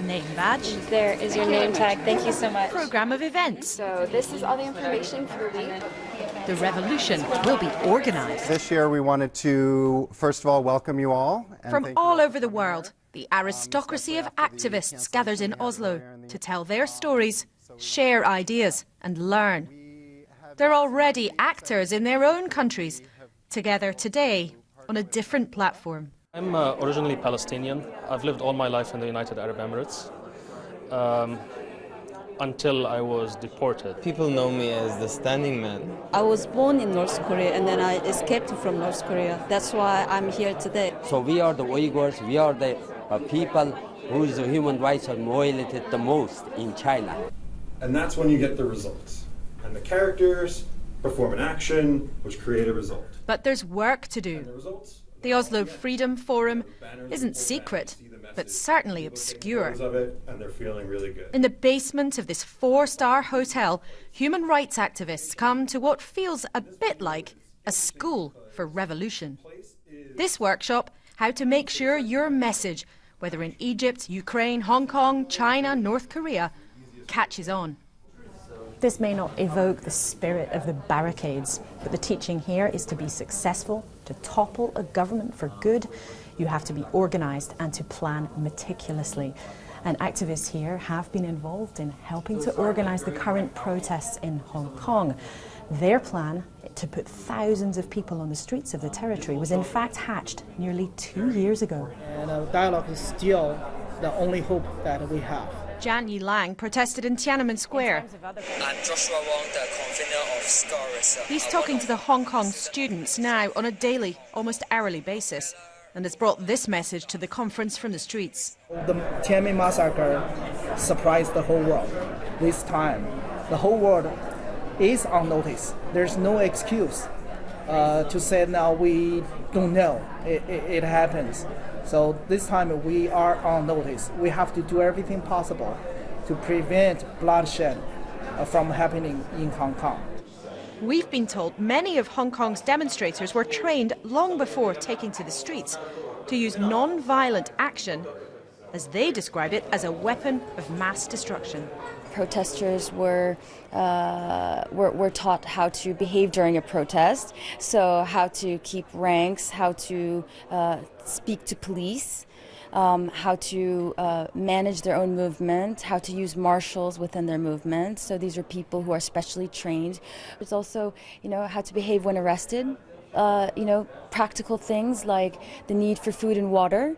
Name badge. There is your name tag. Thank you so much. Program of events. So this is all the information for the week. The revolution will be organised. This year we wanted to, first of all, welcome you all. From all over the world, the aristocracy of activists gathers in Oslo to tell their stories, share ideas and learn. They're already actors in their own countries, together today on a different platform. I'm originally Palestinian. I've lived all my life in the United Arab Emirates until I was deported. People know me as the standing man. I was born in North Korea and then I escaped from North Korea. That's why I'm here today. So we are the Uyghurs, we are the people whose human rights are violated the most in China. And that's when you get the results. And the characters perform an action which create a result. But there's work to do. The Oslo Freedom Forum isn't secret, but certainly obscure. In the basement of this 4-star hotel, human rights activists come to what feels a bit like a school for revolution. This workshop, how to make sure your message, whether in Egypt, Ukraine, Hong Kong, China, North Korea, catches on. This may not evoke the spirit of the barricades, but the teaching here is to be successful, to topple a government for good. You have to be organised and to plan meticulously. And activists here have been involved in helping to organise the current protests in Hong Kong. Their plan to put thousands of people on the streets of the territory was in fact hatched nearly 2 years ago. And dialogue is still the only hope that we have. Jan Yi Lang protested in Tiananmen Square. I'm Joshua Wong, the convener of Scholars. He's talking to the Hong Kong students now on a daily, almost hourly basis, and has brought this message to the conference from the streets. The Tiananmen massacre surprised the whole world. This time, the whole world is on notice. There's no excuse to say now we don't know. It happens. So this time we are on notice. We have to do everything possible to prevent bloodshed from happening in Hong Kong. We've been told many of Hong Kong's demonstrators were trained long before taking to the streets to use non-violent action, as they describe it, as a weapon of mass destruction. Protesters were taught how to behave during a protest, so how to keep ranks, how to speak to police, how to manage their own movement, how to use marshals within their movement. So these are people who are specially trained. It's also, how to behave when arrested. Practical things like the need for food and water.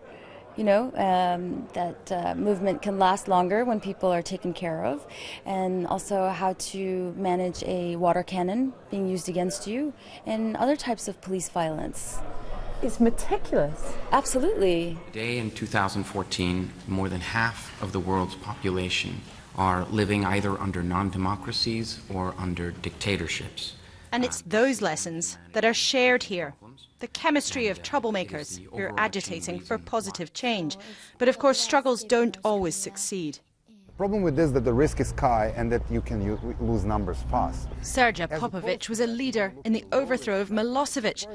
That movement can last longer when people are taken care of, and also how to manage a water cannon being used against you, and other types of police violence. It's meticulous. Absolutely. Today in 2014, more than half of the world's population are living either under non-democracies or under dictatorships. And it's those lessons that are shared here. The chemistry of troublemakers who are agitating for positive change. But of course, struggles don't always succeed. The problem with this is that the risk is high and that you can lose numbers fast. Sergej Popovic was a leader in the overthrow of Milosevic.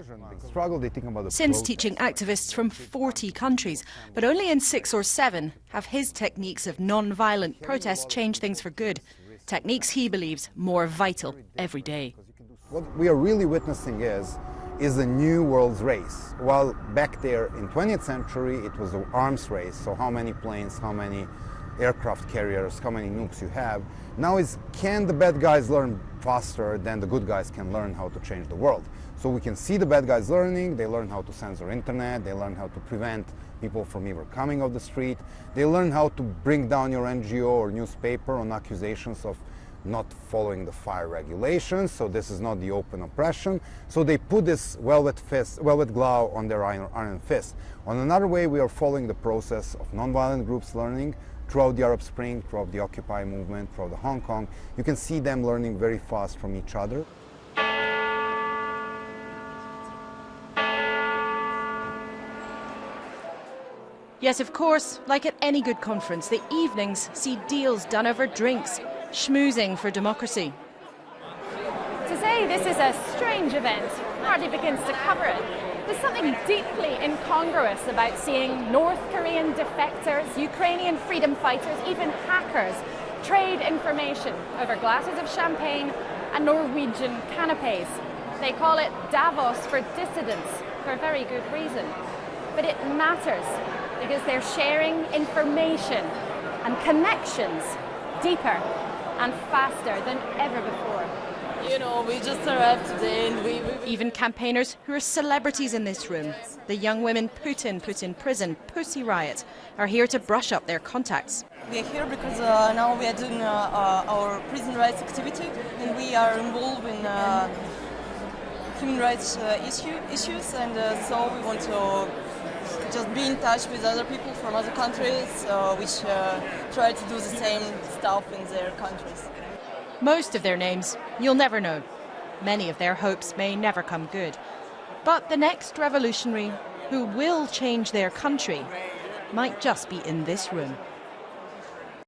Since teaching activists from 40 countries, but only in 6 or 7 have his techniques of non-violent protest changed things for good. Techniques he believes more vital every day. What we are really witnessing is a new world's race. While back there in 20th century it was an arms race, so how many planes, how many aircraft carriers, how many nukes you have. Now is, can the bad guys learn faster than the good guys can learn how to change the world? So we can see the bad guys learning, they learn how to censor internet, they learn how to prevent people from even coming off the street, they learn how to bring down your NGO or newspaper on accusations of not following the fire regulations, so this is not the open oppression. So they put this velvet glove on their iron fist. On another way, we are following the process of nonviolent groups learning throughout the Arab Spring, throughout the Occupy movement, throughout the Hong Kong. You can see them learning very fast from each other. Yes, of course, like at any good conference, the evenings see deals done over drinks, schmoozing for democracy. To say this is a strange event hardly begins to cover it. There's something deeply incongruous about seeing North Korean defectors, Ukrainian freedom fighters, even hackers trade information over glasses of champagne and Norwegian canapes. They call it Davos for dissidents, for a very good reason. But it matters because they're sharing information and connections deeper and faster than ever before. You know, we just arrived today and we... Even campaigners who are celebrities in this room, the young women Putin put in prison, Pussy Riot, are here to brush up their contacts. We are here because now we are doing our prison rights activity and we are involved in human rights issues, and so we want to just be in touch with other people from other countries which try to do the same stuff in their countries. Most of their names you'll never know. Many of their hopes may never come good. But the next revolutionary who will change their country might just be in this room.